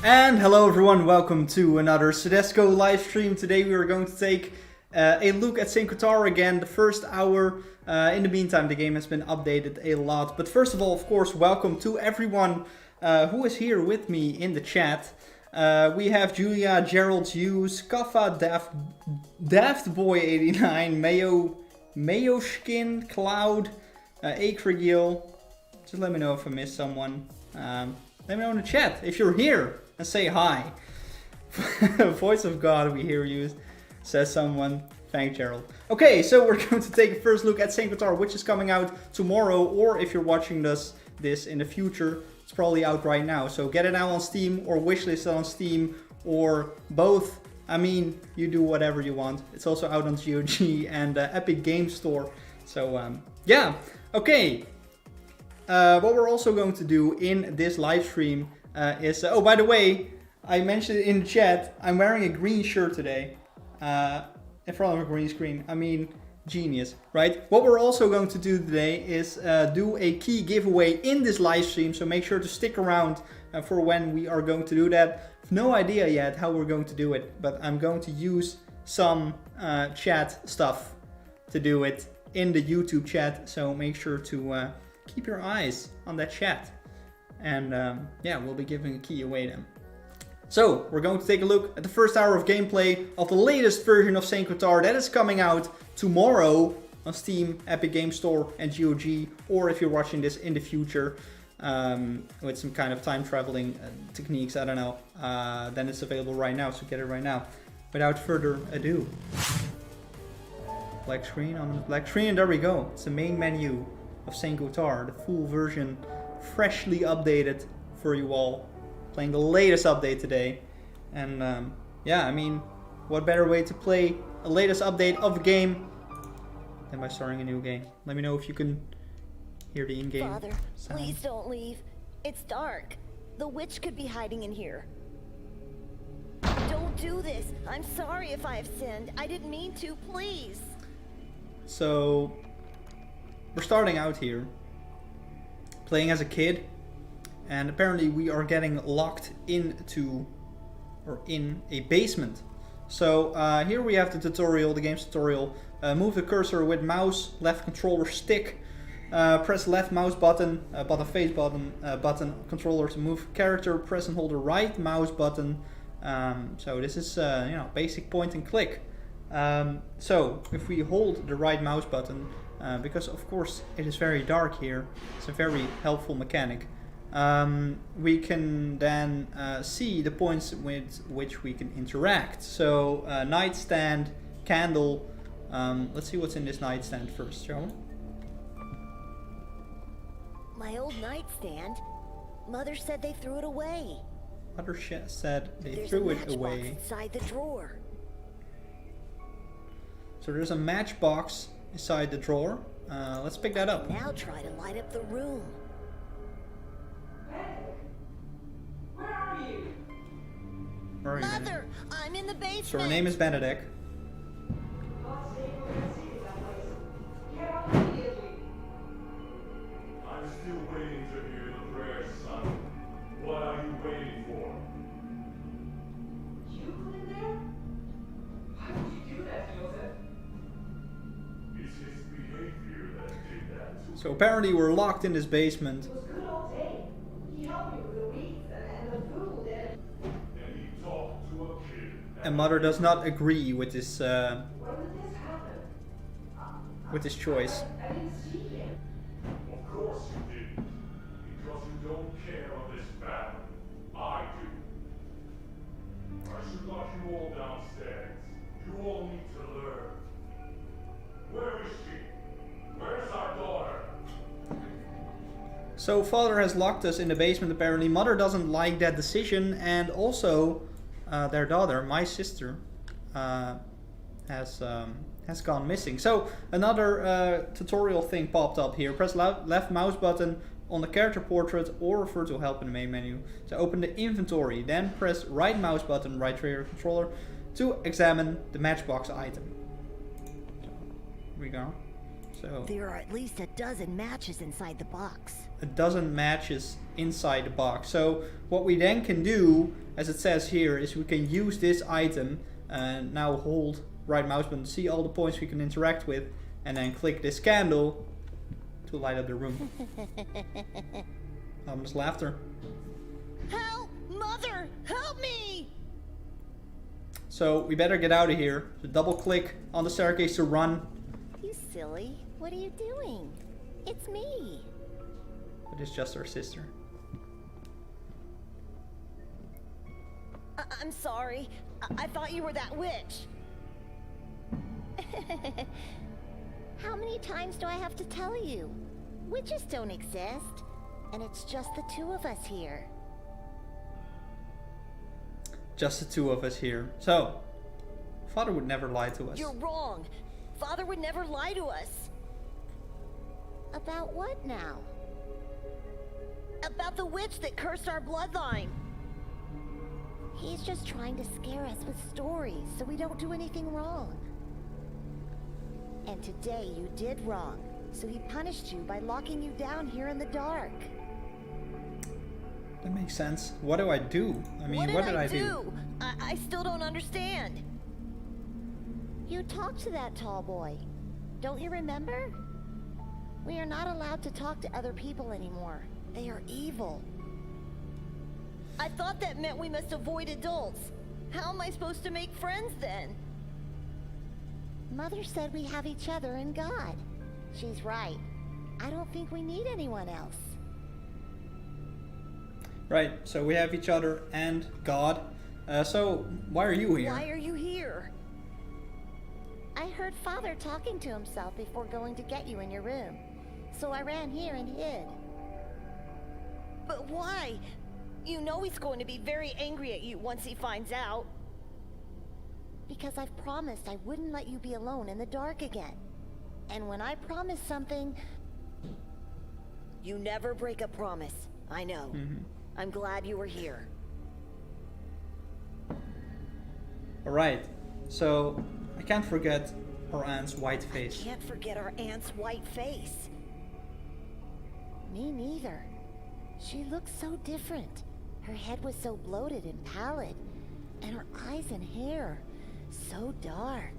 And hello everyone, welcome to another SOEDESCO live stream. Today we are going to take a look at Kotar again, the first hour. In the meantime, the game has been updated a lot. But first of all, of course, welcome to everyone who is here with me in the chat. We have Julia, Gerald, Hughes, Kaffa, Daft Boy 89, Mayo Skin, Cloud, Akrigil. Just let me know if I missed someone. Let me know in the chat if you're here and say hi. Voice of God, we hear you, says someone. Thank Gerald. Okay, so we're going to take a first look at Kotar, which is coming out tomorrow, or if you're watching this in the future, it's probably out right now. So get it now on Steam or wishlist it on Steam or both. I mean, you do whatever you want. It's also out on GOG and Epic Game Store. So yeah, okay. What we're also going to do in this live stream is... oh, by the way, I mentioned it in the chat. I'm wearing a green shirt today. In front of a green screen. I mean, genius, right? What we're also going to do today is do a key giveaway in this live stream. So make sure to stick around for when we are going to do that. No idea yet how we're going to do it. But I'm going to use some chat stuff to do it in the YouTube chat. So make sure to... keep your eyes on that chat. And yeah, we'll be giving a key away then. So, we're going to take a look at the first hour of gameplay of the latest version of Kotar that is coming out tomorrow on Steam, Epic Game Store and GOG. Or if you're watching this in the future with some kind of time traveling techniques, I don't know, then it's available right now, so get it right now. Without further ado. Black screen, on the black screen, and there we go. It's the main menu of Kotar, the full version, freshly updated for you all, playing the latest update today. And yeah, I mean, what better way to play a latest update of a game than by starting a new game. Let me know if you can hear the in-game Father, sound. please don't leave. It's dark. The witch could be hiding in here. Don't do this. I'm sorry if I have sinned. I didn't mean to, please. So we're starting out here, playing as a kid, and apparently we are getting locked into, or in a basement. So here we have the tutorial, the game's tutorial. Move the cursor with mouse, left controller stick, press left mouse button, face button, controller to move character, press and hold the right mouse button. So this is you know, basic point and click. So if we hold the right mouse button, because of course it is very dark here, it's a very helpful mechanic. We can then see the points with which we can interact. So nightstand, candle. Let's see what's in this nightstand first, shall we? My old nightstand. Mother said they threw it away. Mother said they There's threw a it away. matchbox inside the drawer. So there's a matchbox inside the drawer. Let's pick that up. Now try to light up the room. Where are you? Where are you? Mother, I'm in the basement. So her name is Benedict. God save her and see that place. Get out immediately. I'm still waiting to hear the prayer, son. What are you waiting for? You put in there? Why would you do that, Joseph? It's his behavior that did that to me. So apparently we're locked in this basement. It was a good old day. He helped me with the weeds and the food and... And he talked to a kid. And Mother does not agree with this When did this happen? with this choice. I didn't see him. Of course you didn't. Because you don't care of this battle. I do. I should lock you all downstairs. You all need to learn. Where is she? Where's our daughter? So Father has locked us in the basement apparently. Mother doesn't like that decision, and also their daughter, my sister, has gone missing. So another tutorial thing popped up here. Press left mouse button on the character portrait or refer to help in the main menu to open the inventory. Then press right mouse button, right trigger controller to examine the matchbox item. So, here we go. So There are at least a dozen matches inside the box. a dozen matches inside the box. So what we then can do as it says here, is we can use this item and now hold right mouse button to see all the points we can interact with, and then click this candle to light up the room. Ominous laughter. Help! Mother! Help me! So we better get out of here. So double click on the staircase to run. You silly. What are you doing? It's me. But it's just our sister. I'm sorry. I thought you were that witch. How many times do I have to tell you? Witches don't exist. And it's just the two of us here. Just the two of us here. So, Father would never lie to us. You're wrong. Father would never lie to us. About what now? About the witch that cursed our bloodline. He's just trying to scare us with stories so we don't do anything wrong. And today you did wrong, so he punished you by locking you down here in the dark. That makes sense. What do I do? I mean, what did I do? I still don't understand. You talked to that tall boy. Don't you remember? We are not allowed to talk to other people anymore. They are evil. I thought that meant we must avoid adults. How am I supposed to make friends then? Mother said we have each other and God. She's right. I don't think we need anyone else. Right, so we have each other and God. So, why are you here? Why are you here? I heard Father talking to himself before going to get you in your room. So I ran here and hid. But why? You know he's going to be very angry at you once he finds out. Because I've promised I wouldn't let you be alone in the dark again. And when I promise something... You never break a promise. I know. I'm glad you were here. Alright, so I can't forget our aunt's white face. Can't forget our aunt's white face. Me neither. She looked so different. Her head was so bloated and pallid. And her eyes and hair, so dark.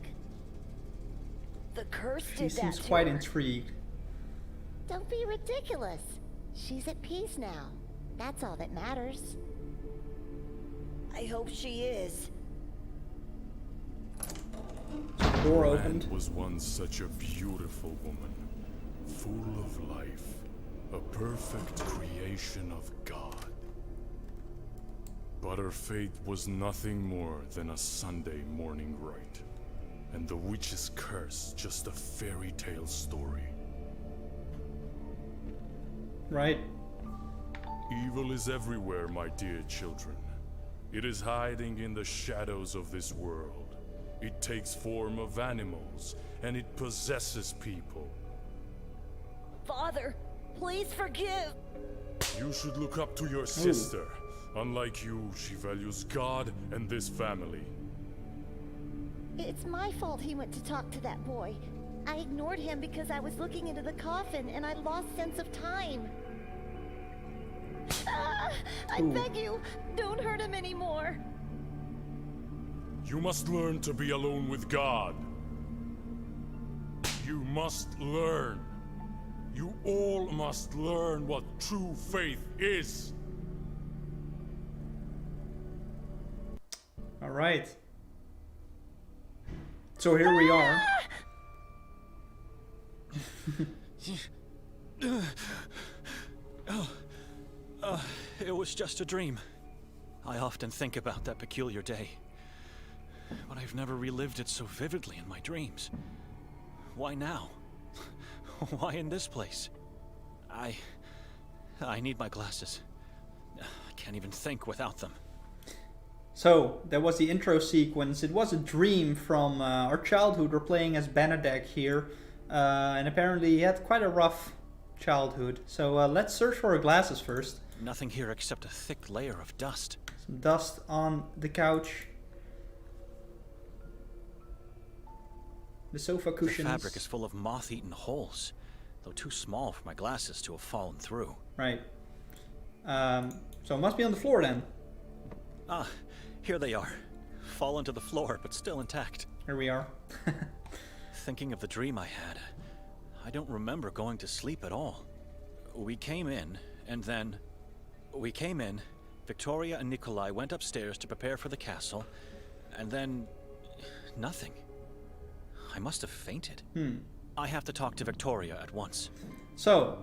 The curse She did that seems to quite her. intrigued. Don't be ridiculous. She's at peace now. That's all that matters. I hope she is. Door Anne opened. was once such a beautiful woman, full of life, a perfect creation of God. But her fate was nothing more than a Sunday morning rite, and the witch's curse just a fairy tale story. Right. Evil is everywhere, my dear children. It is hiding in the shadows of this world. It takes form of animals, and it possesses people. Father, please forgive. You should look up to your sister. Unlike you, she values God and this family. It's my fault he went to talk to that boy. I ignored him because I was looking into the coffin and I lost sense of time. I beg you, don't hurt him anymore. You must learn to be alone with God. You must learn. You all must learn what true faith is. Alright. So here we are. It was just a dream. I often think about that peculiar day, but I've never relived it so vividly in my dreams. Why now? Why in this place? I need my glasses. I can't even think without them. So, that was the intro sequence. It was a dream from our childhood. We're playing as Benedek here. And apparently he had quite a rough childhood. So let's search for our glasses first. Nothing here except a thick layer of dust. Some dust on the couch. The sofa cushions. The fabric is full of moth-eaten holes, though too small for my glasses to have fallen through. Right. So it must be on the floor then. Ah, here they are. Fallen to the floor, but still intact. Here we are. Thinking of the dream I had, I don't remember going to sleep at all. We came in, Victoria and Nikolai went upstairs to prepare for the castle, and then... nothing. I must have fainted. I have to talk to Victoria at once. So,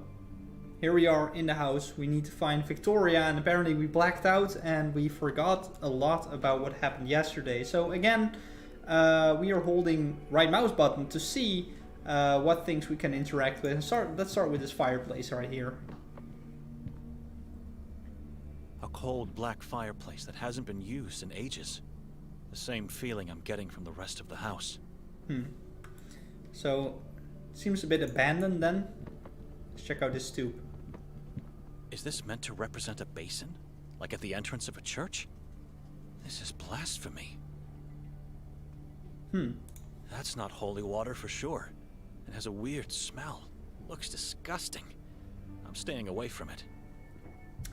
here we are in the house. We need to find Victoria, and apparently we blacked out and we forgot a lot about what happened yesterday. So again, we are holding right mouse button to see what things we can interact with. Let's start with this fireplace right here. A cold black fireplace that hasn't been used in ages. The same feeling I'm getting from the rest of the house. So, seems a bit abandoned then. Let's check out this stoop. Is this meant to represent a basin? Like at the entrance of a church? This is blasphemy. That's not holy water for sure. It has a weird smell. Looks disgusting. I'm staying away from it.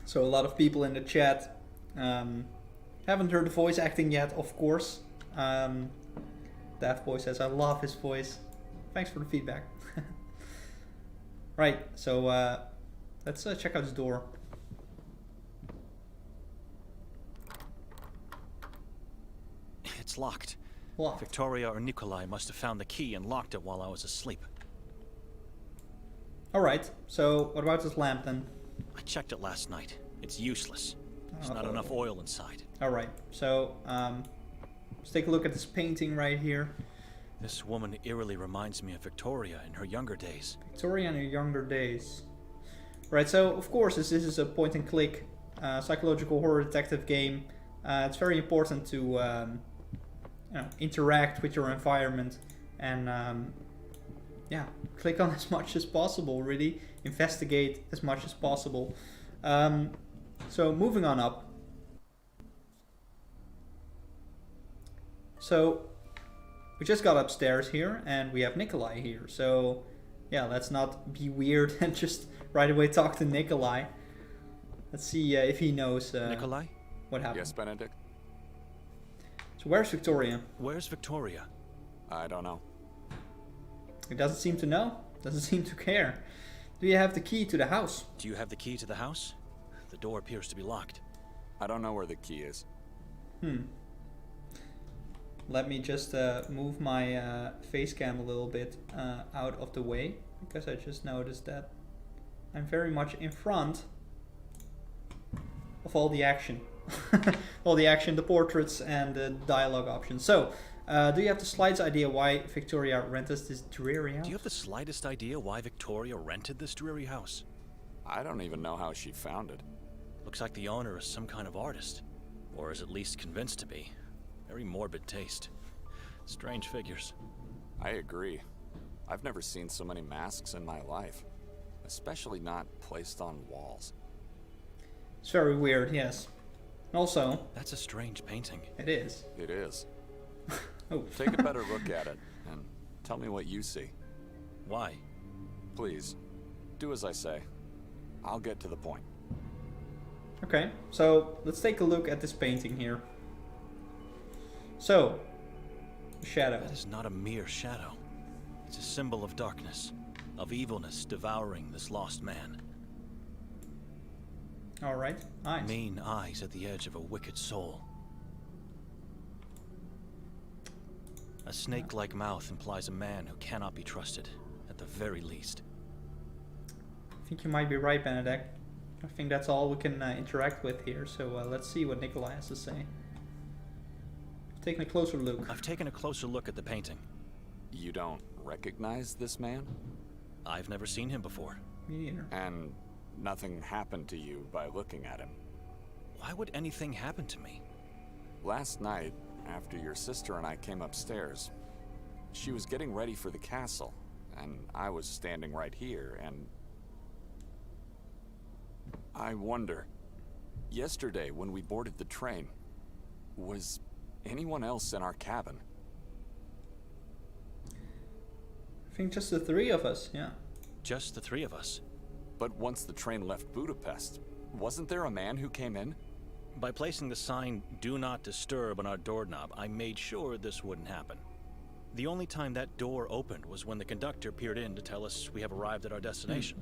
So a lot of people in the chat haven't heard the voice acting yet, of course. Daft Boy says, I love his voice. Thanks for the feedback. Right, so let's check out this door. It's locked. Locked. Victoria or Nikolai must have found the key and locked it while I was asleep. Alright, so what about this lamp then? I checked it last night. It's useless. There's not enough oil inside. Alright, so let's take a look at this painting right here. This woman eerily reminds me of Victoria in her younger days. Victoria in her younger days. Right, so of course this is a point and click psychological horror detective game. It's very important to you know, interact with your environment and yeah, click on as much as possible, really. Investigate as much as possible. So moving on up. So we just got upstairs here and we have Nikolai here. So yeah, let's not be weird and just right away talk to Nikolai. Let's see if he knows Nikolai? what happened. Yes, Benedict? So where's Victoria? Where's Victoria? I don't know. He doesn't seem to know. Doesn't seem to care. Do you have the key to the house? Do you have the key to the house? The door appears to be locked. I don't know where the key is. Let me just move my face cam a little bit out of the way, because I just noticed that I'm very much in front of all the action. All the action, the portraits, and the dialogue options. So, do you have the slightest idea why Victoria rented this dreary house? Do you have the slightest idea why Victoria rented this dreary house? I don't even know how she found it. Looks like the owner is some kind of artist. Or is at least convinced to be. Very morbid taste. Strange figures. I agree. I've never seen so many masks in my life. Especially not placed on walls. It's very weird, yes. Also, That's a strange painting. it is. It is. Oh. Take a better look at it, and tell me what you see. Why? Please, do as I say. I'll get to the point. Okay, so let's take a look at this painting here. So, shadow. That is not a mere shadow. It's a symbol of darkness, of evilness devouring this lost man. Alright, nice. Mean eyes at the edge of a wicked soul. A snake-like mouth implies a man who cannot be trusted, at the very least. I think you might be right, Benedict. I think that's all we can interact with here, so let's see what Nikolai has to say. Taking a closer look. I've taken a closer look at the painting. You don't recognize this man? I've never seen him before. Me neither. And nothing happened to you by looking at him? Why would anything happen to me? Last night, after your sister and I came upstairs, she was getting ready for the castle, and I was standing right here, and I wonder, yesterday when we boarded the train, was anyone else in our cabin? I think just the three of us, yeah. Just the three of us. But once the train left Budapest, wasn't there a man who came in? By placing the sign, "Do Not Disturb" on our doorknob, I made sure this wouldn't happen. The only time that door opened was when the conductor peered in to tell us we have arrived at our destination.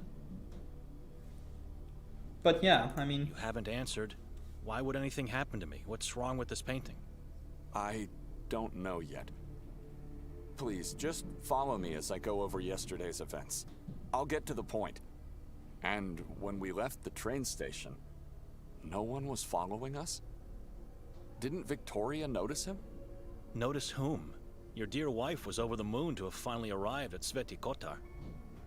But yeah, I mean, You haven't answered. Why would anything happen to me? What's wrong with this painting? I don't know yet. Please, just follow me as I go over yesterday's events. I'll get to the point. And when we left the train station, no one was following us? Didn't Victoria notice him? Notice whom? Your dear wife was over the moon to have finally arrived at Kotar.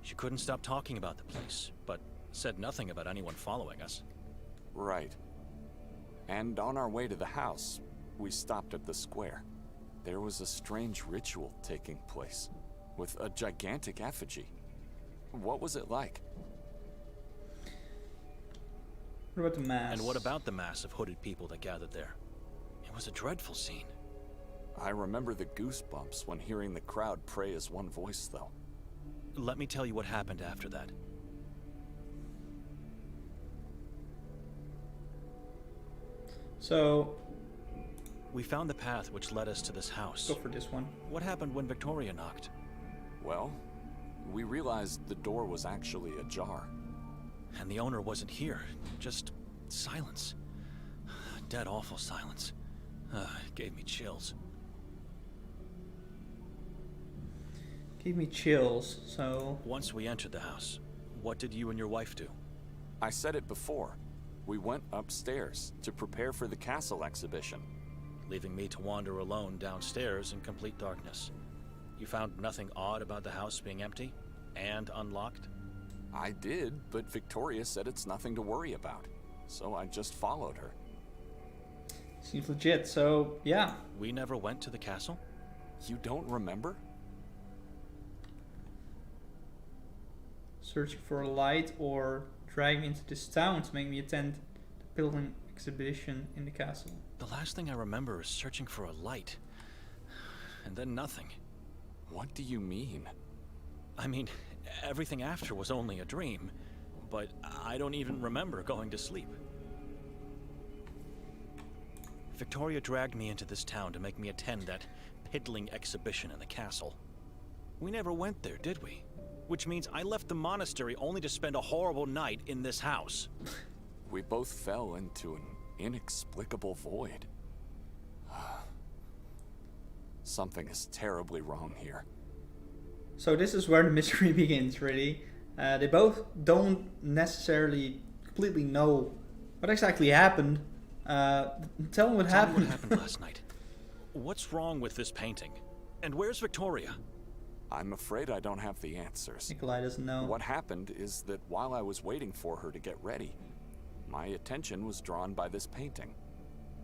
She couldn't stop talking about the place, but said nothing about anyone following us. Right. And on our way to the house, we stopped at the square. There was a strange ritual taking place, with a gigantic effigy. What was it like? what about the mass? And what about the mass of hooded people that gathered there? It was a dreadful scene. I remember the goosebumps when hearing the crowd pray as one voice, though. Let me tell you what happened after that. So, We found the path which led us to this house. go for this one. What happened when Victoria knocked? Well, we realized the door was actually ajar. And the owner wasn't here. Just silence. Dead awful silence. It gave me chills. Gave me chills, so... Once we entered the house, what did you and your wife do? I said it before. We went upstairs to prepare for the castle exhibition. Leaving me to wander alone downstairs in complete darkness. You found nothing odd about the house being empty and unlocked? I did, but Victoria said it's nothing to worry about. So I just followed her. Seems legit, so yeah. We never went to the castle? You don't remember? Searching for a light or drag me into this town to make me attend the pilgrim exhibition in the castle. The last thing I remember is searching for a light. And then nothing. What do you mean? I mean, everything after was only a dream, but I don't even remember going to sleep. Victoria dragged me into this town to make me attend that piddling exhibition in the castle. We never went there, did we? Which means I left the monastery only to spend a horrible night in this house. We both fell into an inexplicable void. Something is terribly wrong here. So this is where the mystery begins, really. They both don't necessarily completely know what exactly happened. Tell me what Tell me happened. what happened last night. What's wrong with this painting? And where's Victoria? I'm afraid I don't have the answers. Nikolai doesn't know. What happened is that while I was waiting for her to get ready, my attention was drawn by this painting.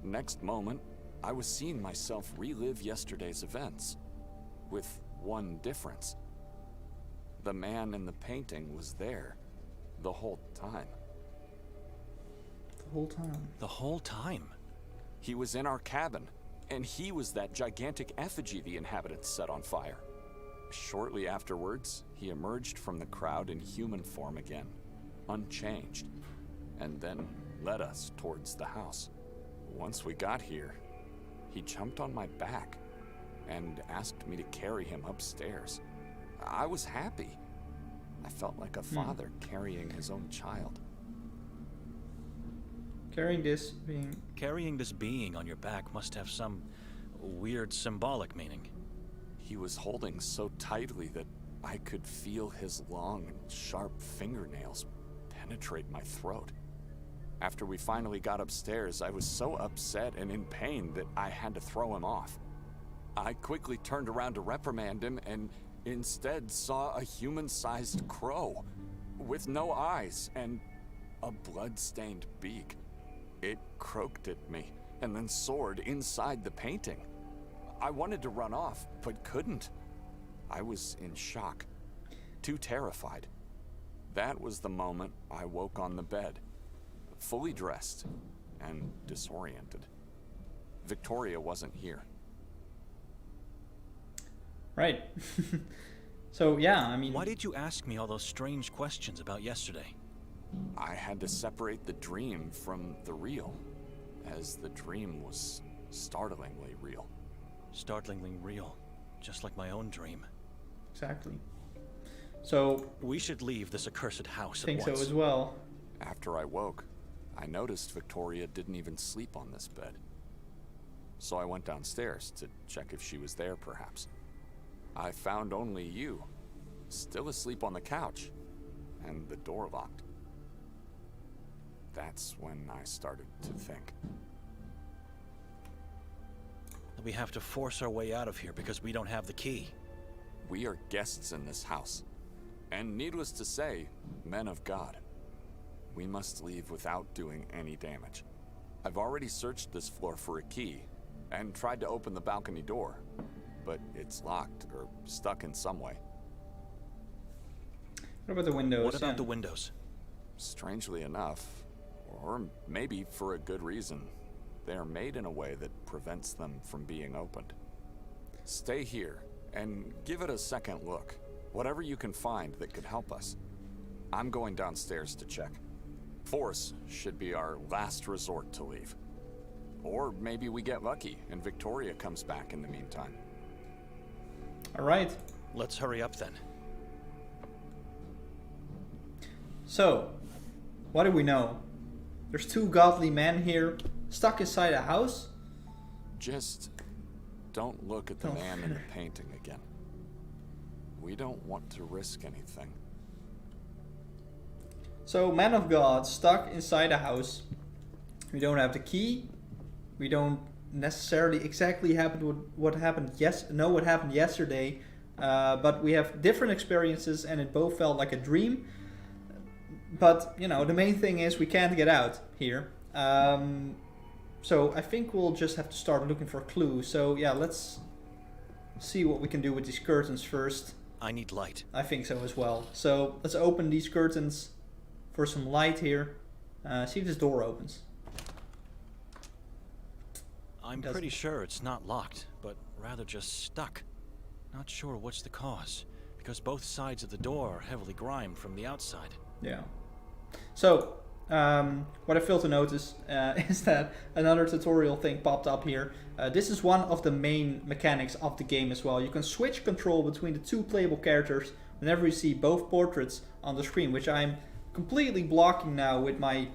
Next moment, I was seeing myself relive yesterday's events, with one difference. The man in the painting was there the whole time. The whole time. The whole time? He was in our cabin, and he was that gigantic effigy the inhabitants set on fire. Shortly afterwards, he emerged from the crowd in human form again, unchanged, and then led us towards the house. Once we got here, he jumped on my back and asked me to carry him upstairs. I was happy. I felt like a father carrying his own child. Carrying this being... Carrying this being on your back must have some weird symbolic meaning. He was holding so tightly that I could feel his long and sharp fingernails penetrate my throat. After we finally got upstairs, I was so upset and in pain that I had to throw him off. I quickly turned around to reprimand him and instead saw a human-sized crow with no eyes and a blood-stained beak. It croaked at me and then soared inside the painting. I wanted to run off, but couldn't. I was in shock, too terrified. That was the moment I woke on the bed, fully dressed and disoriented. Victoria wasn't here. Right. So, yeah, I mean... Why did you ask me all those strange questions about yesterday? I had to separate the dream from the real. as the dream was startlingly real. Startlingly real, just like my own dream. Exactly. So, We should leave this accursed house I think at so once. as well. After I woke, I noticed Victoria didn't even sleep on this bed. So I went downstairs to check if she was there, perhaps. I found only you, still asleep on the couch, and the door locked. That's when I started to think. We have to force our way out of here because we don't have the key. We are guests in this house, and needless to say, men of God. We must leave without doing any damage. I've already searched this floor for a key, and tried to open the balcony door, but it's locked or stuck in some way. What about the windows? What about the windows? Strangely enough, or maybe for a good reason, they are made in a way that prevents them from being opened. Stay here, and give it a second look. Whatever you can find that could help us. I'm going downstairs to check. Force should be our last resort to leave. Or maybe we get lucky and Victoria comes back in the meantime. Alright. Let's hurry up then. So, what do we know? There's two godly men here, stuck inside a house. Just don't look at the man in the painting again. We don't want to risk anything. So, man of God, stuck inside a house. We don't have the key. We don't necessarily exactly what happened what happened yesterday, but we have different experiences, and it both felt like a dream. But you know, the main thing is we can't get out here. So I think we'll just have to start looking for clues. So yeah, let's see what we can do with these curtains first. I need light. I think so as well. So let's open these curtains for some light here. See if this door opens. I'm pretty sure it's not locked, but rather just stuck. Not sure what's the cause, because both sides of the door are heavily grimed from the outside. Yeah. So, what I failed to notice is that another tutorial thing popped up here. This is one of the main mechanics of the game as well. You can switch control between the two playable characters whenever you see both portraits on the screen, which I'm completely blocking now with my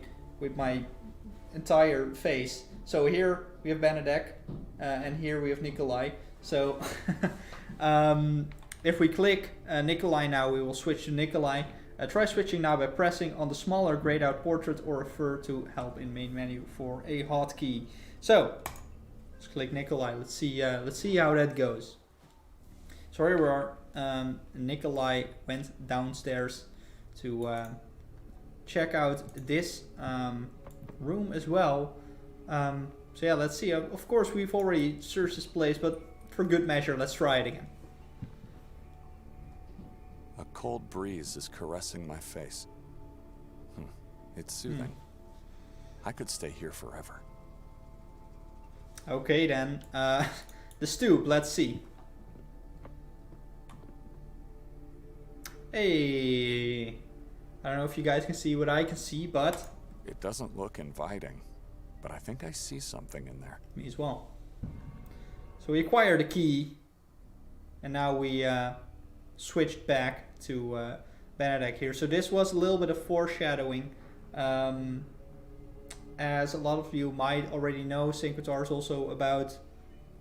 entire face. So here we have Benedek, and here we have Nikolai. So if we click Nikolai now, we will switch to Nikolai. Try switching now by pressing on the smaller grayed out portrait or refer to help in main menu for a hotkey. So let's click Nikolai. Let's see how that goes. So here we are. Nikolai went downstairs to check out this room as well. So yeah, let's see. Of course, we've already searched this place, but for good measure, let's try it again. A cold breeze is caressing my face. It's soothing. I could stay here forever. Okay then, the stoop, let's see. Hey, I don't know if you guys can see what I can see, but... It doesn't look inviting, but I think I see something in there. Me as well. So we acquired a key, and now we switched back to Benedek here. So this was a little bit of foreshadowing. As a lot of you might already know, Kotar is also about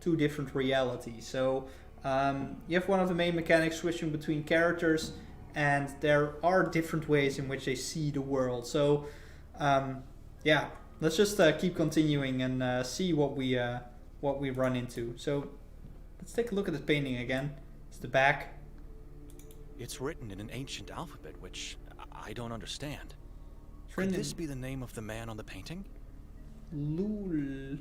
two different realities. So you have one of the main mechanics switching between characters, and there are different ways in which they see the world. So yeah, let's just keep continuing and see what we run into. So let's take a look at this painting again. It's the back. It's written in an ancient alphabet, which I don't understand. Could this be the name of the man on the painting? Lul.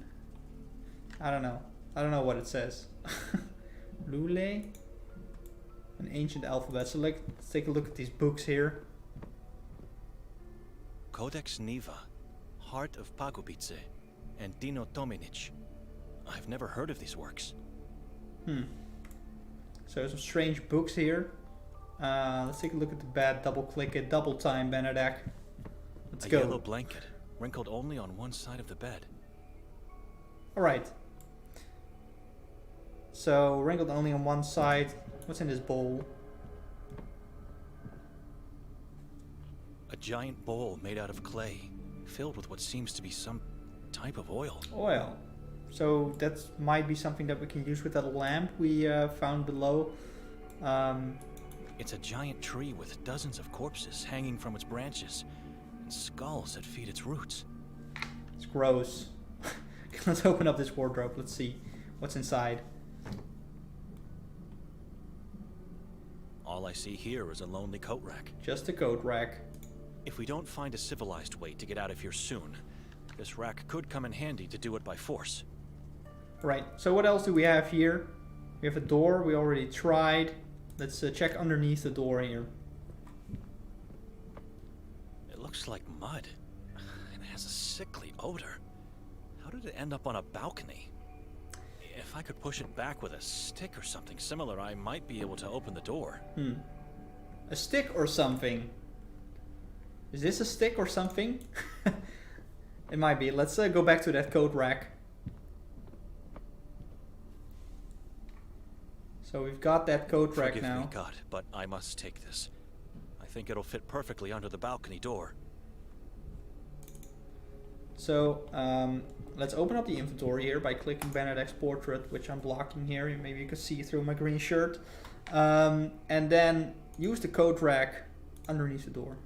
I don't know. I don't know what it says. Lule? An ancient alphabet. So let's take a look at these books here. Codex Niva, Heart of Pagopice, and Dino Tominic. I've never heard of these works. So some strange books here. Let's take a look at the bed. Double click it. Double time, Benedek. Let's go. A yellow blanket, wrinkled only on one side of the bed. Alright. So, wrinkled only on one side. What's in this bowl? A giant bowl made out of clay, filled with what seems to be some type of oil. Oil. So that might be something that we can use with that lamp we found below. It's a giant tree with dozens of corpses hanging from its branches, and skulls that feed its roots. It's gross. Let's open up this wardrobe. Let's see what's inside. All I see here is a lonely coat rack. Just a coat rack. If we don't find a civilized way to get out of here soon, this rack could come in handy to do it by force. Right, so what else do we have here? We have a door we already tried. Let's check underneath the door here. It looks like mud, and it has a sickly odor. How did it end up on a balcony? If I could push it back with a stick or something similar, I might be able to open the door. A stick or something? Is this a stick or something? It might be. Let's go back to that coat rack. So we've got that coat rack Forgive now. me, God, but I must take this. I think it'll fit perfectly under the balcony door. So let's open up the inventory here by clicking Benedict's portrait, which I'm blocking here. Maybe you can see through my green shirt. And then use the coat rack underneath the door.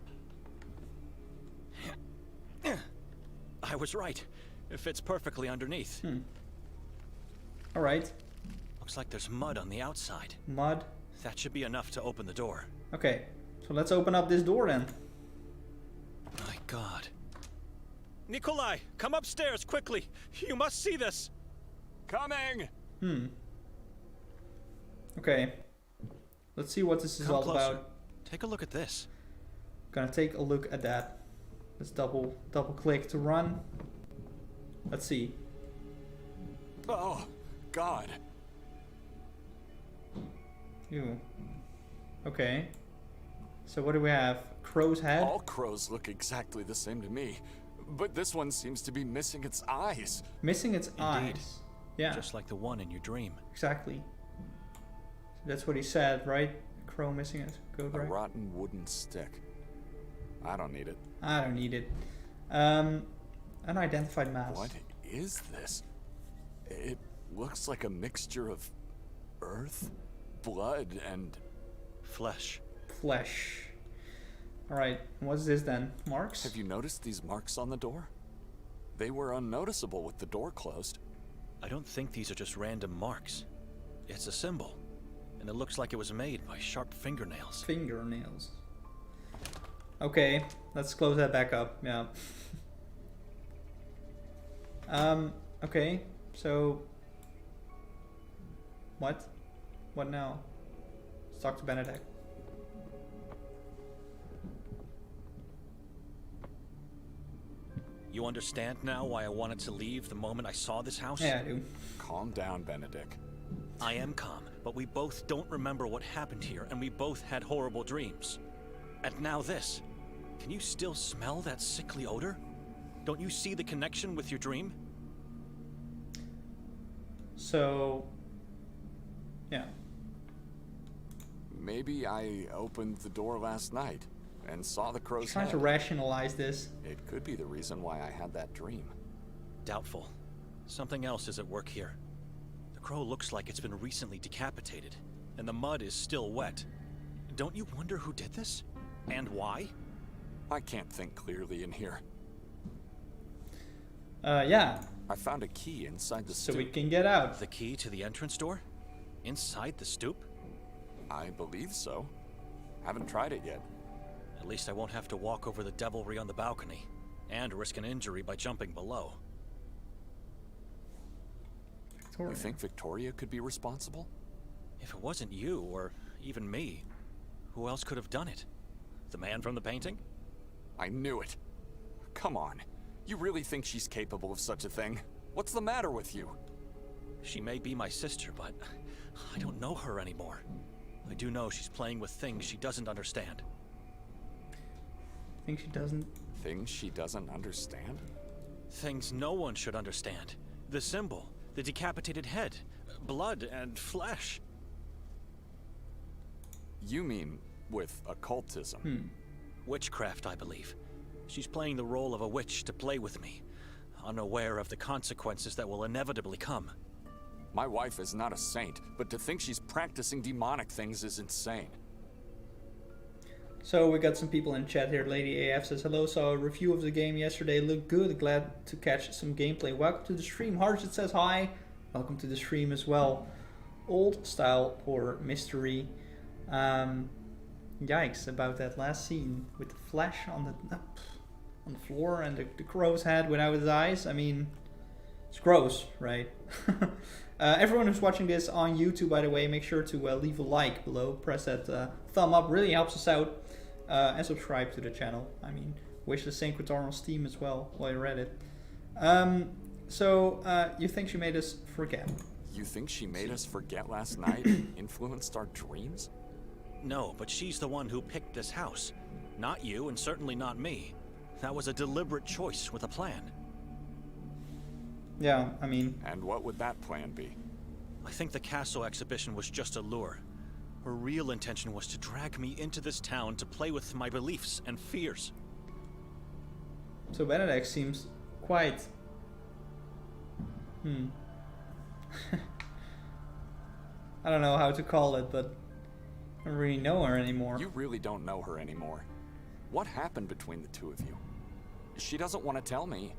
I was right. It fits perfectly underneath. Alright. Looks like there's mud on the outside. Mud. That should be enough to open the door. Okay, so let's open up this door then. My God. Nikolai, come upstairs quickly. You must see this. Coming! Okay. Let's see what this is Come all closer. about. Take a look at this. Gonna take a look at that. Let's double click to run. Let's see. Oh, God. Ew. Okay. So what do we have? Crow's head? All crows look exactly the same to me, but this one seems to be missing its eyes. Missing its Indeed. eyes. Yeah, Just like the one in your dream. exactly. That's what he said, right? Crow missing its coat A rack. rotten wooden stick. I don't need it. I don't need it. Unidentified mass. What is this? It looks like a mixture of earth, blood, and Flesh. Flesh. Alright, what's this then? Marks? have you noticed these marks on the door? They were unnoticeable with the door closed. I don't think these are just random marks. It's a symbol, and it looks like it was made by sharp fingernails. Fingernails. Okay, let's close that back up. Yeah. Okay, so what? What now? Let's talk to Benedict. You understand now why I wanted to leave the moment I saw this house? Yeah, I do. Calm down, Benedict. I am calm, but we both don't remember what happened here, and we both had horrible dreams. And now this. Can you still smell that sickly odor? Don't you see the connection with your dream? So, yeah. Maybe I opened the door last night and saw the crow's Trying head. to rationalize this. It could be the reason why I had that dream. Doubtful. Something else is at work here. The crow looks like it's been recently decapitated, and the mud is still wet. Don't you wonder who did this? And why? I can't think clearly in here. Yeah, I found a key inside the so stoop. we can get out. The key to the entrance door? Inside the stoop? I believe so. Haven't tried it yet. At least I won't have to walk over the devilry on the balcony, and risk an injury by jumping below. You think Victoria could be responsible? If it wasn't you, or even me, who else could have done it? The man from the painting? I knew it. Come on. You really think she's capable of such a thing? What's the matter with you? She may be my sister, but I don't know her anymore. I do know she's playing with things she doesn't understand. Think she doesn't? Things she doesn't understand? Things no one should understand. The symbol, the decapitated head, blood and flesh. You mean with occultism? Witchcraft, I believe. She's playing the role of a witch to play with me, unaware of the consequences that will inevitably come. My wife is not a saint, but to think she's practicing demonic things is insane. So we got some people in chat here. Lady AF says, hello, saw a review of the game yesterday. Looked good. Glad to catch some gameplay. Welcome to the stream. Harshit says hi. Welcome to the stream as well. Old style horror mystery. Yikes about that last scene with the flesh on the floor and the crow's head without his eyes. I mean, it's gross, right? Everyone who's watching this on YouTube, by the way, make sure to leave a like below. Press that thumb up. Really helps us out. And subscribe to the channel. I mean, wish the same Kotar on Steam as well while you're at it. So, you think she made us forget? You think she made us forget last night and influenced our dreams? No, but she's the one who picked this house. Not you, and certainly not me. That was a deliberate choice with a plan. Yeah, I mean... And what would that plan be? I think the castle exhibition was just a lure. Her real intention was to drag me into this town to play with my beliefs and fears. So Benedict seems quite... I don't know how to call it, but I don't really know her anymore. You really don't know her anymore. What happened between the two of you? She doesn't want to tell me.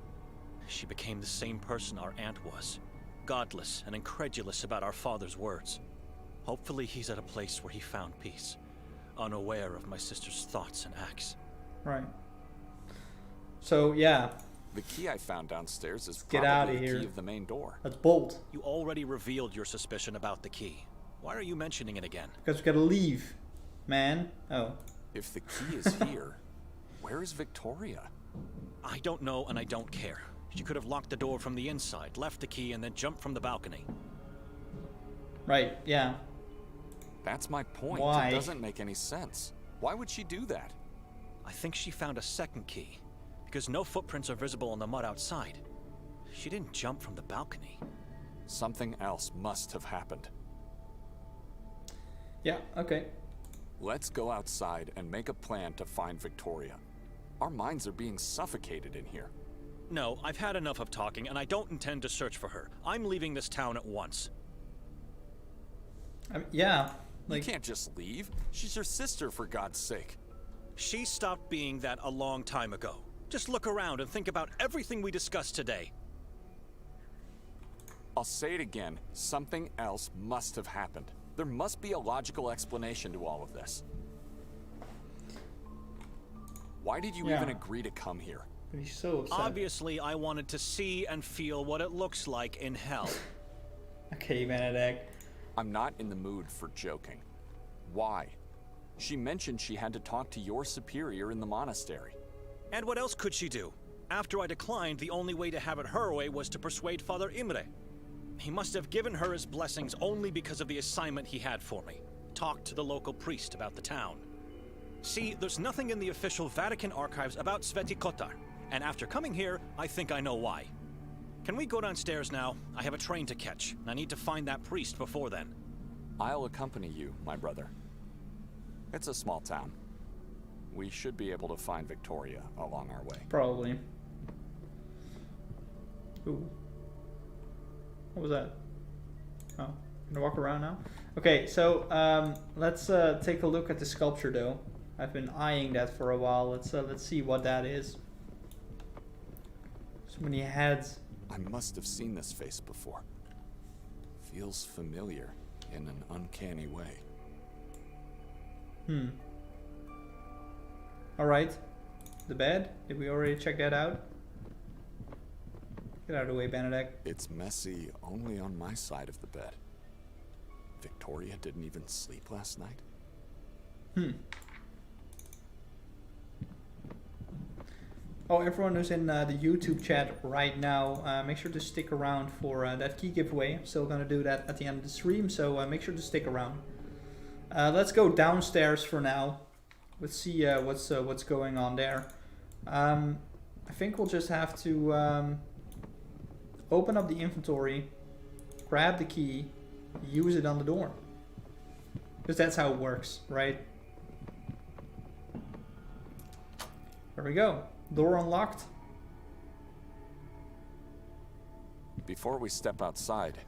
She became the same person our aunt was. Godless and incredulous about our father's words. Hopefully he's at a place where he found peace, unaware of my sister's thoughts and acts. Right. So, yeah. The key I found downstairs is Get probably outta the here. key of the main door. That's bold. You already revealed your suspicion about the key. Why are you mentioning it again? Because we gotta leave, man. Oh. If the key is here, where is Victoria? I don't know and I don't care. She could have locked the door from the inside, left the key, and then jumped from the balcony. Right, yeah. That's my point. Why? It doesn't make any sense. Why would she do that? I think she found a second key, because no footprints are visible on the mud outside. She didn't jump from the balcony. Something else must have happened. Yeah, okay. Let's go outside and make a plan to find Victoria. Our minds are being suffocated in here. No, I've had enough of talking, and I don't intend to search for her. I'm leaving this town at once. Yeah. You can't just leave. She's your sister, for God's sake. She stopped being that a long time ago. Just look around and think about everything we discussed today. I'll say it again. Something else must have happened. There must be a logical explanation to all of this. Why did you even agree to come here? He's so upset. Obviously, I wanted to see and feel what it looks like in hell. Okay, Benedict. I'm not in the mood for joking. Why? She mentioned she had to talk to your superior in the monastery. And what else could she do? After I declined, the only way to have it her way was to persuade Father Imre. He must have given her his blessings only because of the assignment he had for me. Talk to the local priest about the town. See, there's nothing in the official Vatican archives about Sveti Kotar, and after coming here, I think I know why. Can we go downstairs now? I have a train to catch. I need to find that priest before then. I'll accompany you, my brother. It's a small town. We should be able to find Victoria along our way. Probably. Ooh. What was that? Oh, gonna walk around now? Okay, so let's take a look at the sculpture though. I've been eyeing that for a while. Let's see what that is. So many heads. I must have seen this face before. Feels familiar in an uncanny way. Alright. The bed? Did we already check that out? Get out of the way, Benedict. It's messy only on my side of the bed. Victoria didn't even sleep last night? Oh, everyone who's in the YouTube chat right now, make sure to stick around for that key giveaway. I'm still gonna do that at the end of the stream, so make sure to stick around. Let's go downstairs for now. Let's see what's going on there. I think we'll just have to open up the inventory, grab the key, use it on the door. Because that's how it works, right? There we go. Door unlocked. Before we step outside,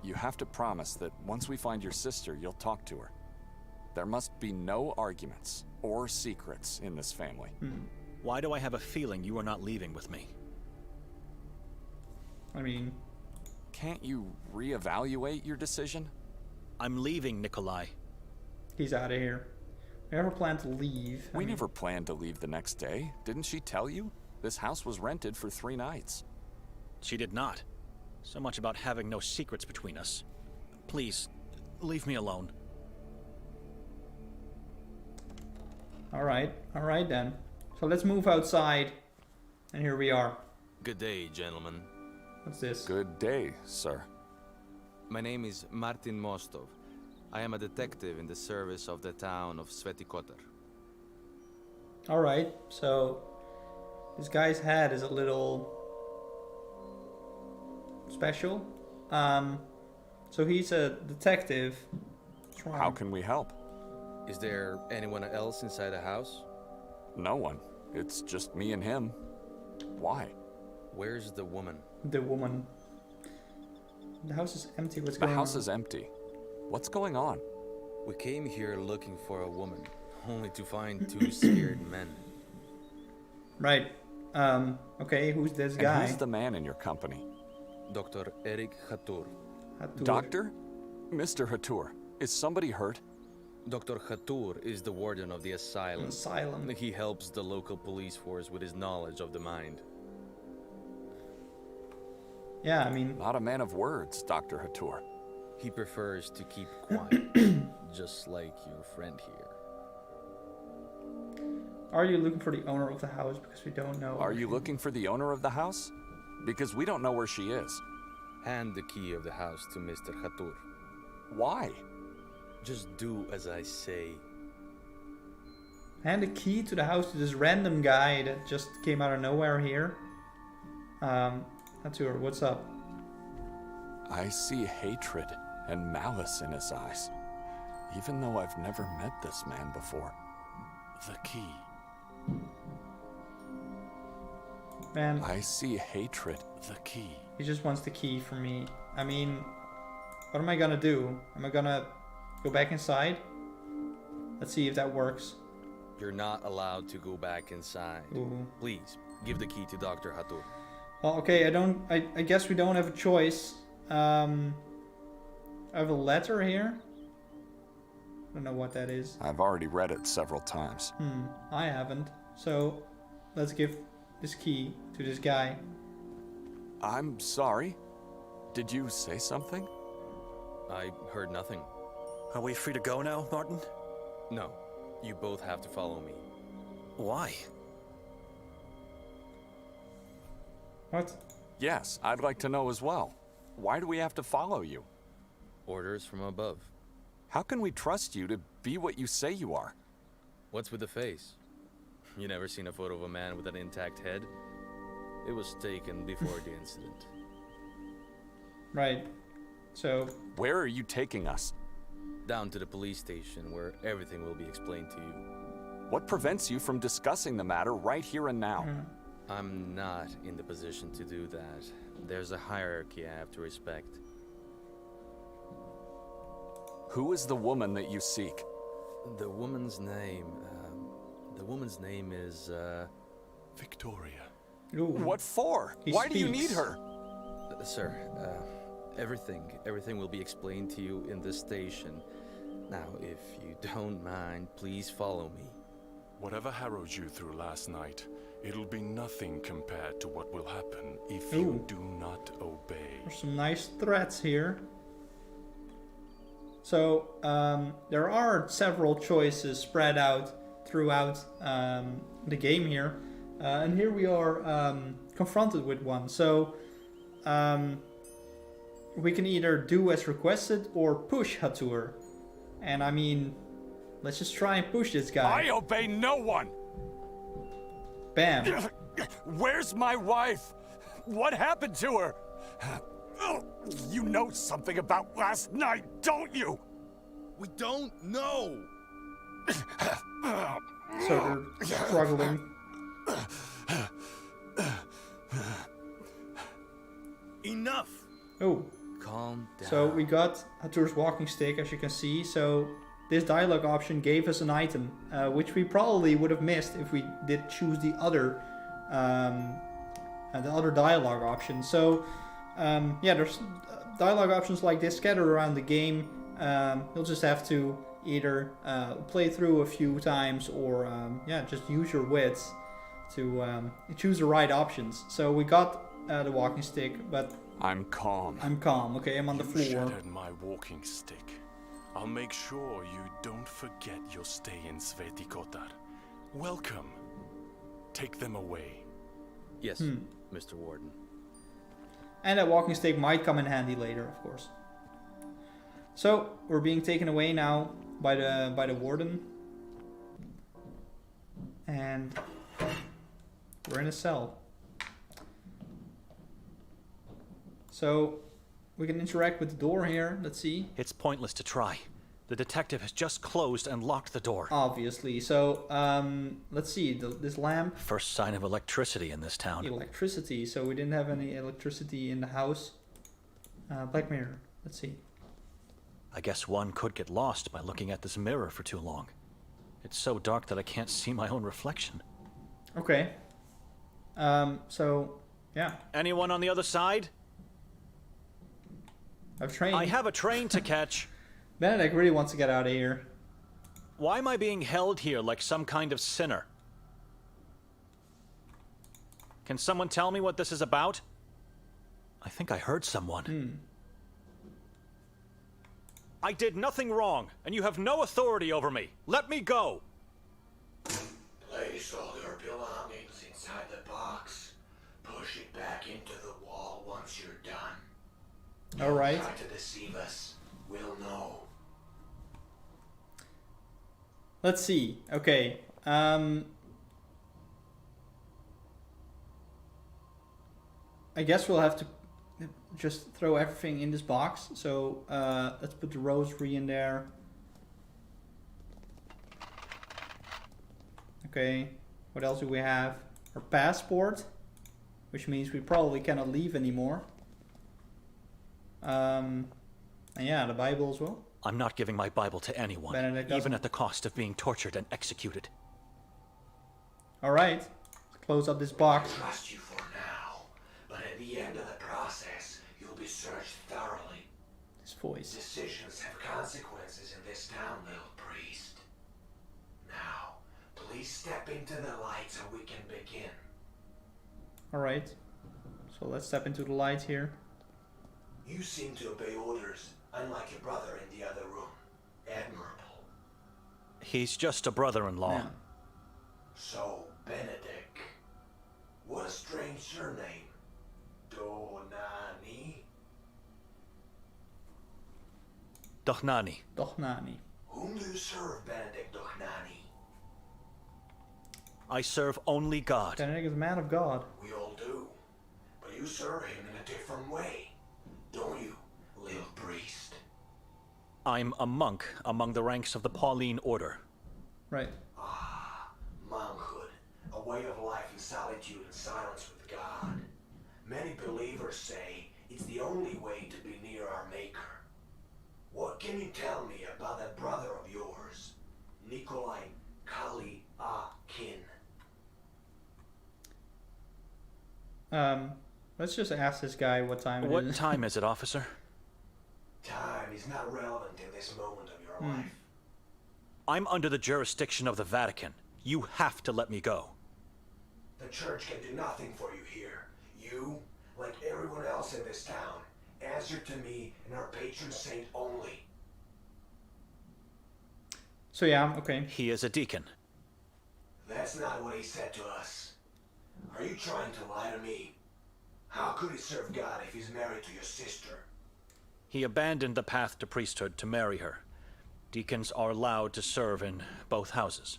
you have to promise that once we find your sister, you'll talk to her. There must be no arguments or secrets in this family. Why do I have a feeling you are not leaving with me? I mean, Can't you reevaluate your decision? I'm leaving, Nikolai. he's out of here. We never planned to leave. I We mean, never planned to leave the next day. Didn't she tell you? This house was rented for 3 nights. She did not. So much about having no secrets between us. Please, leave me alone. Alright then. So let's move outside. And here we are. Good day, gentlemen. What's this? Good day, sir. My name is Martin Mostov. I am a detective in the service of the town of Kotar. Alright, so this guy's head is a little special. So he's a detective. How can we help? Is there anyone else inside the house? No one. It's just me and him. Why? Where's the woman? The woman. The house is empty. What's The going house on? is empty. What's going on? We came here looking for a woman, only to find 2 scared men. Right. Okay, who's this And guy? who's the man in your company? Dr. Eric Hatur. Hatur. Doctor? Mr. Hatur, is somebody hurt? Dr. Hatur is the warden of the asylum. Asylum. He helps the local police force with his knowledge of the mind. Yeah, I mean, Not a man of words, Dr. Hatur. He prefers to keep quiet, just like your friend here. are you looking for the owner of the house? Because we don't know. Are you looking for the owner of the house? Because we don't know where she is. Hand the key of the house to Mr. Hatur. Why? Just do as I say. Hand the key to the house to this random guy that just came out of nowhere here. Hatur, what's up? I see hatred and malice in his eyes, even though I've never met this man before. The key. Man, I see hatred. The key. he just wants the key from me. I mean, what am I gonna do? Am I gonna go back inside? Let's see if that works. You're not allowed to go back inside. Ooh. Please, give the key to Dr. Hatur. Well, okay, I guess we don't have a choice. I have a letter here. I don't know what that is. I've already read it several times. I haven't. So, let's give this key to this guy. I'm sorry. Did you say something? I heard nothing. Are we free to go now, Martin? No, you both have to follow me. Why? What? Yes, I'd like to know as well. Why do we have to follow you? Orders from above. How can we trust you to be what you say you are? What's with the face? You never seen a photo of a man with an intact head? It was taken before the incident. Right. So, Where are you taking us? Down to the police station where everything will be explained to you. What prevents you from discussing the matter right here and now? I'm not in the position to do that. There's a hierarchy I have to respect. Who is the woman that you seek? The woman's name is, Victoria. ooh, What for? He Why do you need speaks. her? Sir, everything will be explained to you in the station. Now, if you don't mind, please follow me. Whatever harrowed you through last night, it'll be nothing compared to what will happen if Ooh. you do not obey. there's some nice threats here. So, there are several choices spread out throughout the game here. And here we are confronted with one. So, we can either do as requested or push Hatur. And I mean, let's just try and push this guy. I obey no one! Bam. Where's my wife? What happened to her? You know something about last night, don't you? We don't know. So they're struggling. Enough. Oh, Calm down. so we got Hatur's walking stick, as you can see. So this dialogue option gave us an item, which we probably would have missed if we did choose the other dialogue option. So yeah, there's dialogue options like this scattered around the game. You'll just have to either play through a few times or yeah, just use your wits to choose the right options. So we got the walking stick, but I'm calm. I'm calm. Okay, I'm on the You floor. shattered my walking stick. I'll make sure you don't forget your stay in Sveti Kotar. Welcome. Take them away. Yes, Mr. Warden. And that walking stick might come in handy later, of course. So we're being taken away now by the warden, and we're in a cell. So we can interact with the door here. Let's see. It's pointless to try. The detective has just closed and locked the door. Obviously. So let's see. This lamp. First sign of electricity in this town. Electricity. So we didn't have any electricity in the house. Black mirror. Let's see. I guess one could get lost by looking at this mirror for too long. It's so dark that I can't see my own reflection. Okay. So yeah. Anyone on the other side? I've trained. I have a train to catch. Benedict really wants to get out of here. Why am I being held here like some kind of sinner? Can someone tell me what this is about? I think I heard someone. I did nothing wrong, and you have no authority over me. Let me go! Place all your belongings inside the box. Push it back into the wall once you're done. All right. Try to deceive us. We'll know. Let's see. Okay. I guess we'll have to just throw everything in this box. So let's put the rosary in there. Okay. What else do we have? Our passport, which means we probably cannot leave anymore. And yeah, the Bible as well. I'm not giving my Bible to anyone, Benedict doesn't. even at the cost of being tortured and executed. All right. Let's close up this box. Trust you for now, but at the end of the process, you'll be searched thoroughly. His voice. Decisions have consequences in this town, little priest. Now, please step into the light so we can begin. All right. So let's step into the light here. You seem to obey orders, unlike your brother in the other room. Admirable. He's just a brother-in-law. Yeah. So, Benedict. What a strange surname. Donani? Dochnani. Dochnani. Whom do you serve, Benedict Dochnani? I serve only God. Benedict is a man of God. We all do. But you serve him in a different way, don't you, little priest? I'm a monk among the ranks of the Pauline Order. Right. Monkhood, a way of life in solitude and silence with God. Many believers say it's the only way to be near our Maker. What can you tell me about that brother of yours, Nikolai Kali-A-Kin? Let's just ask this guy what time it is. What time is it, officer? Time is not relevant in this moment of your life. I'm under the jurisdiction of the Vatican. You have to let me go. The church can do nothing for you here. You, like everyone else in this town, answer to me and our patron saint only. So yeah, okay. He is a deacon. That's not what he said to us. Are you trying to lie to me? How could he serve God if he's married to your sister? He abandoned the path to priesthood to marry her. Deacons are allowed to serve in both houses.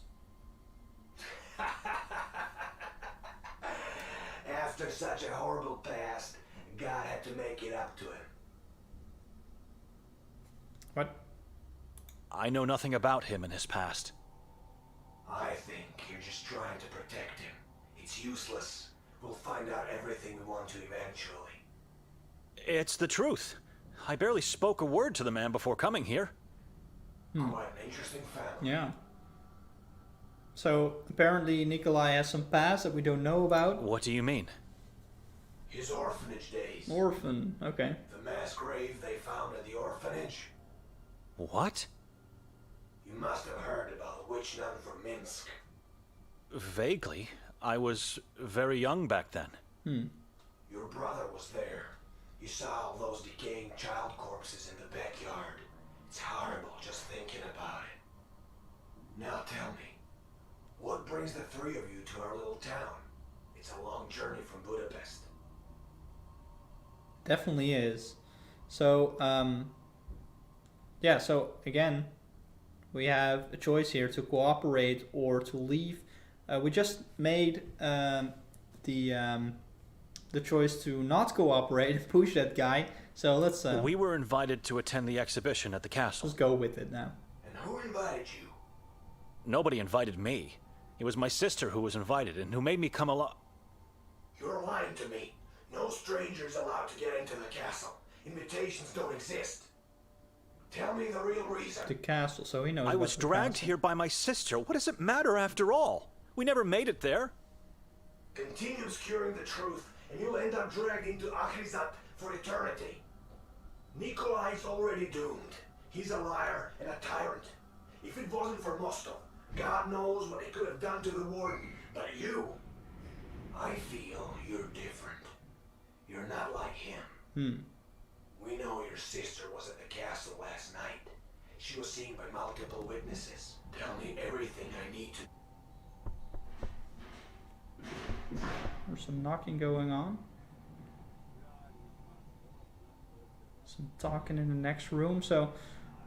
After such a horrible past, God had to make it up to him. What? I know nothing about him and his past. I think you're just trying to protect him. It's useless. We'll find out everything we want to eventually. It's the truth. I barely spoke a word to the man before coming here. Quite an interesting family. Yeah. So apparently Nikolai has some past that we don't know about. What do you mean? His orphanage days. Orphan, okay. The mass grave they found at the orphanage. What? You must have heard about the witch nun from Minsk. Vaguely. I was very young back then. Your brother was there. You saw all those decaying child corpses in the backyard. It's horrible just thinking about it. Now tell me, what brings the three of you to our little town? It's a long journey from Budapest. Definitely is. So, yeah, so again, we have a choice here to cooperate or to leave. We just made the choice to not cooperate and push that guy. So let's We were invited to attend the exhibition at the castle. let's go with it now. And who invited you? Nobody invited me. It was my sister who was invited and who made me come along. You're lying to me. No strangers allowed to get into the castle. Invitations don't exist. Tell me the real reason. The castle, so he knows. I about was the dragged castle. here by my sister. What does it matter after all? We never made it there. Continue obscuring the truth, and you'll end up dragged into Akhrizat for eternity. Nikolai's already doomed. He's a liar and a tyrant. If it wasn't for Mostov, God knows what he could have done to the warden. But you, I feel you're different. You're not like him. We know your sister was at the castle last night. She was seen by multiple witnesses. Tell me everything I need to. There's some knocking going on. Some talking in the next room. So,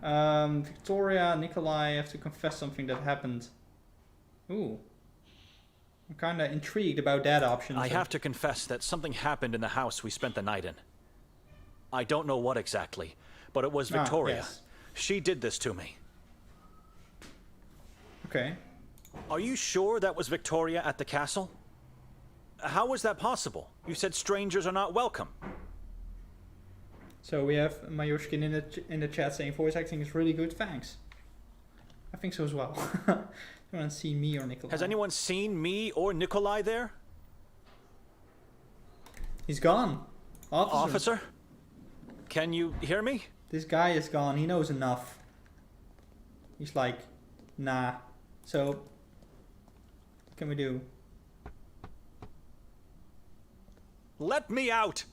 Victoria and Nikolai have to confess something that happened. Ooh. I'm kind of intrigued about that option. I so- have to confess that something happened in the house we spent the night in. I don't know what exactly, but it was Victoria. Yes. She did this to me. Okay. Are you sure that was Victoria at the castle? How was that possible? You said strangers are not welcome. So we have Mayoshkin in the chat saying voice acting is really good. Thanks. I think so as well. You want to see me or Nikolai? Has anyone seen me or Nikolai there? He's gone. Officer? Can you hear me? This guy is gone. He knows enough. He's like, nah. So, what can we do? Let me out!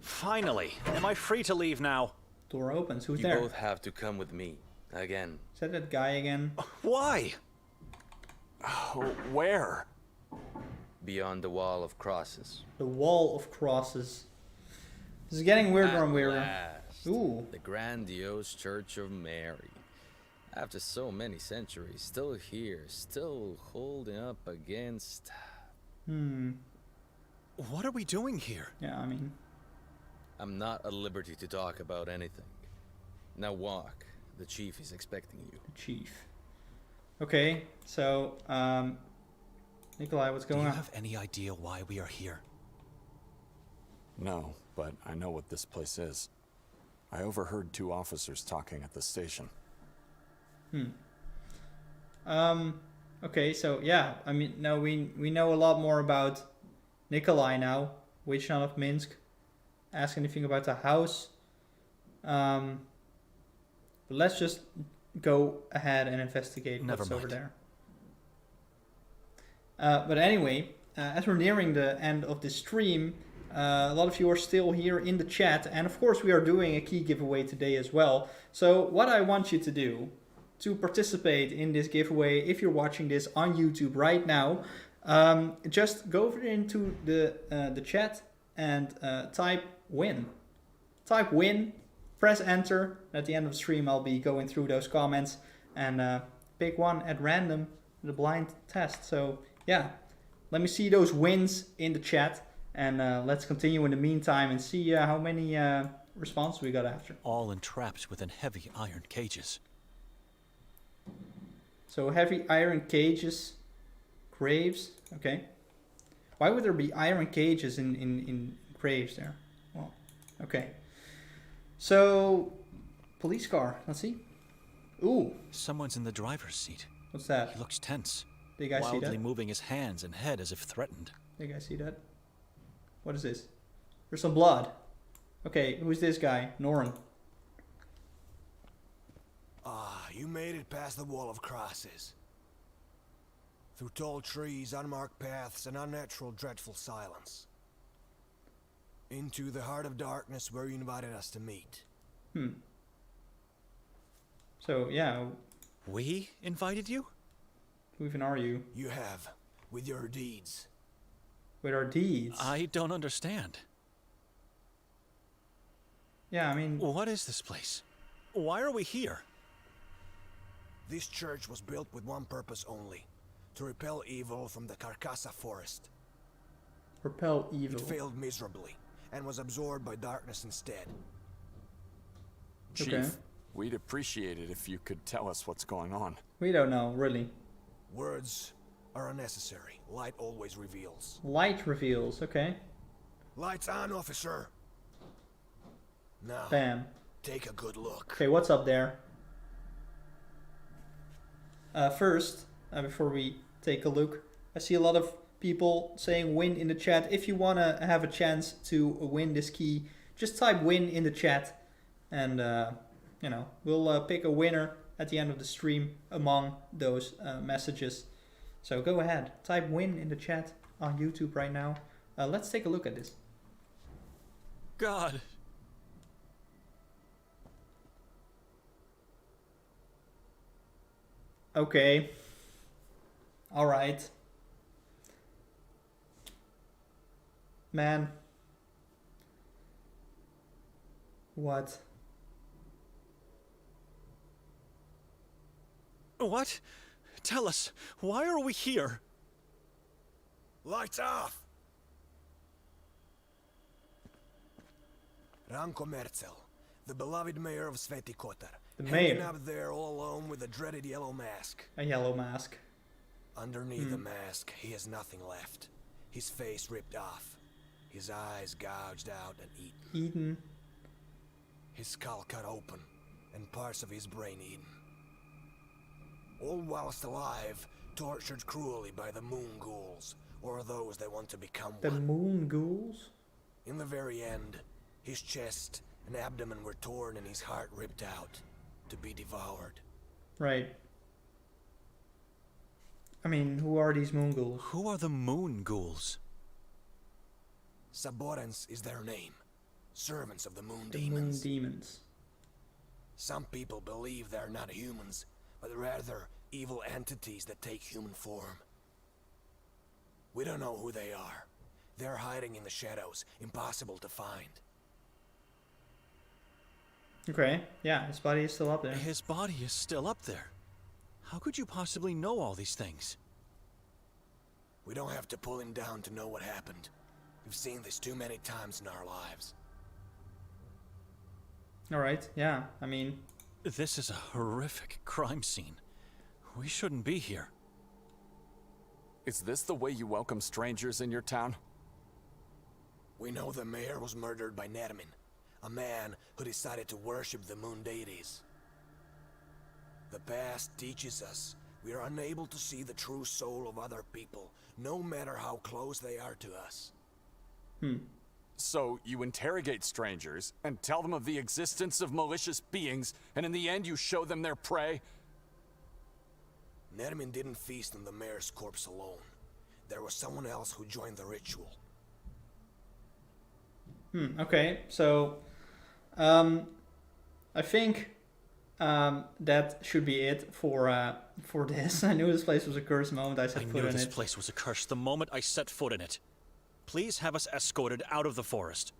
Finally. Am I free to leave now? Door opens. Who's You there? both have to come with me. Again. Is that that guy again? Why? Oh, where? Beyond the wall of crosses. The wall of crosses. This is getting weirder and At weirder. last, Ooh. the grandiose Church of Mary. After so many centuries, still here, still holding up against... What are we doing here? Yeah, I mean, I'm not at liberty to talk about anything. Now walk. The chief is expecting you. the chief. Okay, so, Nikolai, what's Do going you on? have any idea why we are here? No, but I know what this place is. I overheard two officers talking at the station. Okay, so yeah, I mean, no, we know a lot more about Nikolai now. Witch Nun of Minsk. Ask anything about the house. But let's just go ahead and investigate Never what's over mind. there. But anyway, as we're nearing the end of this stream, a lot of you are still here in the chat, and of course we are doing a key giveaway today as well. So what I want you to do to participate in this giveaway, if you're watching this on YouTube right now, just go over into the chat and type win. Type win, press enter. At the end of the stream I'll be going through those comments and pick one at random, the blind test. So yeah, let me see those wins in the chat. And let's continue in the meantime and see how many responses we got after. All entrapped within heavy iron cages. So heavy iron cages, graves, okay. Why would there be iron cages in graves there? Well, okay. So, police car, let's see. Ooh, Someone's in the driver's seat. what's that? He looks tense, Did you guys see wildly that? moving his hands and head as if threatened. Did you guys see that? What is this? There's some blood. Okay, who's this guy? Norin. Ah, you made it past the wall of crosses. Through tall trees, unmarked paths, and unnatural, dreadful silence. Into the heart of darkness where you invited us to meet. So, yeah, We invited you? who even are you? You have, with your deeds. With our deeds. I don't understand. Yeah, I mean, What is this place? Why are we here? This church was built with one purpose only. To repel evil from the Carcassa forest. repel evil. It failed miserably, and was absorbed by darkness instead. Chief, Okay. we'd appreciate it if you could tell us what's going on. We don't know, really. Words are unnecessary. Light always reveals. Light reveals, okay. Lights on, officer! Now, Bam. take a good look. Okay, what's up there? First, before we take a look, I see a lot of people saying win in the chat. If you want to have a chance to win this key, just type win in the chat. And, you know, we'll pick a winner at the end of the stream among those messages. So go ahead, type win in the chat on YouTube right now. Let's take a look at this. God. Okay. All right. Man. What? What? Tell us, why are we here? Lights off! Ranko Merzel, the beloved mayor of Sveti Kotar. The hanging mayor. up there all alone with a dreaded yellow mask. A yellow mask. Underneath the mask, he has nothing left. His face ripped off. His eyes gouged out and eaten. Eden. His skull cut open, and parts of his brain eaten. All whilst alive, tortured cruelly by the moon ghouls, or those that want to become The one. moon ghouls? In the very end, his chest and abdomen were torn and his heart ripped out, to be devoured. Right. I mean, who are these moon ghouls? Who are the moon ghouls? Saborans is their name. Servants of the moon The moon demons. demons. Some people believe they're not humans, but rather evil entities that take human form. We don't know who they are. They're hiding in the shadows, impossible to find. Okay, yeah, his body is still up there. His body is still up there. How could you possibly know all these things? We don't have to pull him down to know what happened. We've seen this too many times in our lives. Alright, yeah, I mean, This is a horrific crime scene. We shouldn't be here. Is this the way you welcome strangers in your town? We know the mayor was murdered by Nermin, a man who decided to worship the moon deities. The past teaches us we are unable to see the true soul of other people, no matter how close they are to us. So you interrogate strangers and tell them of the existence of malicious beings, and in the end you show them their prey? Nermin didn't feast on the mayor's corpse alone. There was someone else who joined the ritual. okay, so, I think, that should be it for this. I knew this place was a cursed moment I I set knew foot in this it. place was a curse the moment I set foot in it. Please have us escorted out of the forest.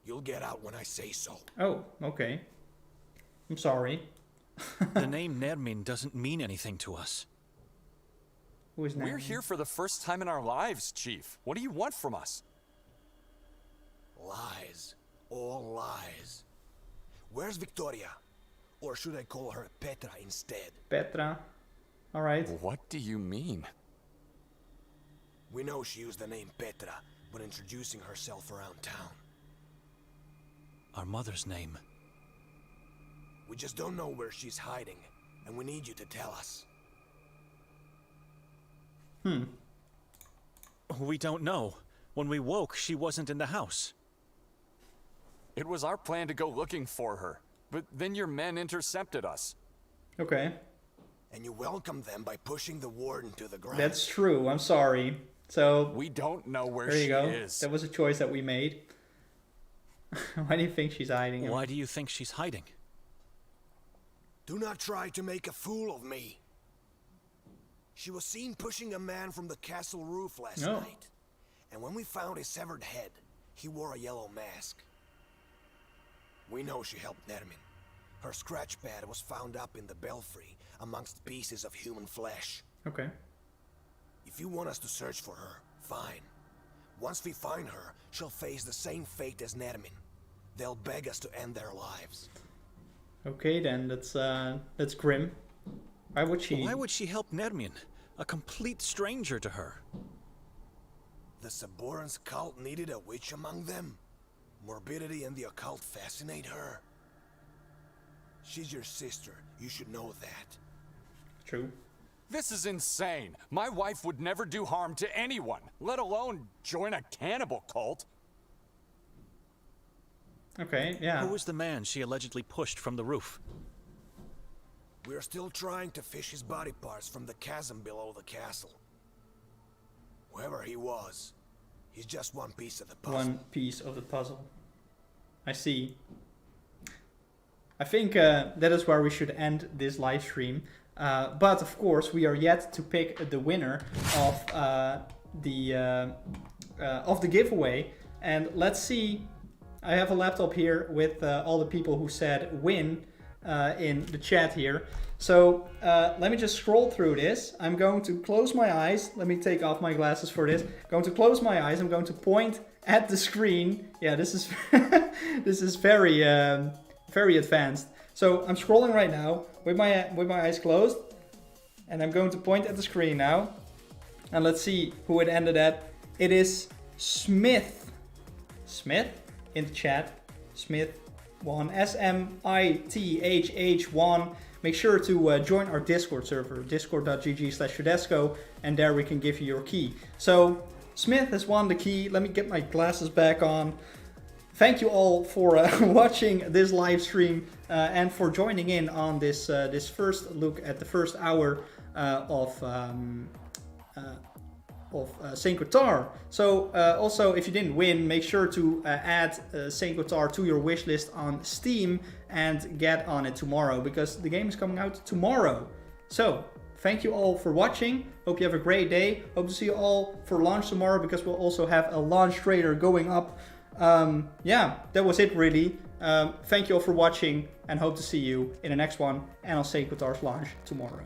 You'll get out when I say so. Oh, okay. I'm sorry. The name Nermin doesn't mean anything to us. Who is We're Natalie? here for the first time in our lives, Chief. What do you want from us? Lies. All lies. Where's Victoria? Or should I call her Petra instead? Petra. Alright. What do you mean? We know she used the name Petra when introducing herself around town. Our mother's name. We just don't know where she's hiding, and we need you to tell us. We don't know. When we woke, she wasn't in the house. It was our plan to go looking for her, but then your men intercepted us. Okay. And you welcomed them by pushing the warden to the ground. That's true. I'm sorry. So, We don't know where there you she go. is. That was a choice that we made. Why do you think she's hiding? Why do you think she's hiding? Do not try to make a fool of me. She was seen pushing a man from the castle roof last Oh. night. And when we found his severed head, he wore a yellow mask. We know she helped Nermin. Her scratch pad was found up in the belfry amongst pieces of human flesh. Okay. If you want us to search for her, fine. Once we find her, she'll face the same fate as Nermin. They'll beg us to end their lives. Okay then, that's grim. Why would she? Why would she help Nermin? A complete stranger to her. The Saborans cult needed a witch among them. Morbidity and the occult fascinate her. She's your sister. You should know that. True. This is insane. My wife would never do harm to anyone, let alone join a cannibal cult. Okay, yeah. Who was the man she allegedly pushed from the roof? We're still trying to fish his body parts from the chasm below the castle. Whoever he was, he's just one piece of the puzzle. One piece of the puzzle. I see. I think that is where we should end this live stream. But of course, we are yet to pick the winner of the giveaway. And let's see. I have a laptop here with all the people who said win in the chat here. So let me just scroll through this. I'm going to close my eyes. Let me take off my glasses for this. I'm going to close my eyes. I'm going to point at the screen. Yeah, this is this is very very advanced. So I'm scrolling right now with my eyes closed, and I'm going to point at the screen now. And let's see who it ended at. It is Smith. Smith in the chat. Smith. SMITHH1. Make sure to join our Discord server, discord.gg/SOEDESCO, and there we can give you your key. So Smith has won the key. Let me get my glasses back on. Thank you all for watching this live stream and for joining in on this this first look at the first hour of Saint Kotar. So also, if you didn't win, make sure to add Saint Kotar to your wish list on Steam and get on it tomorrow, because the game is coming out tomorrow. So thank you all for watching. Hope you have a great day. Hope to see you all for launch tomorrow, because we'll also have a launch trailer going up. Yeah, that was it really. Thank you all for watching, and hope to see you in the next one and on Saint Kotar's launch tomorrow.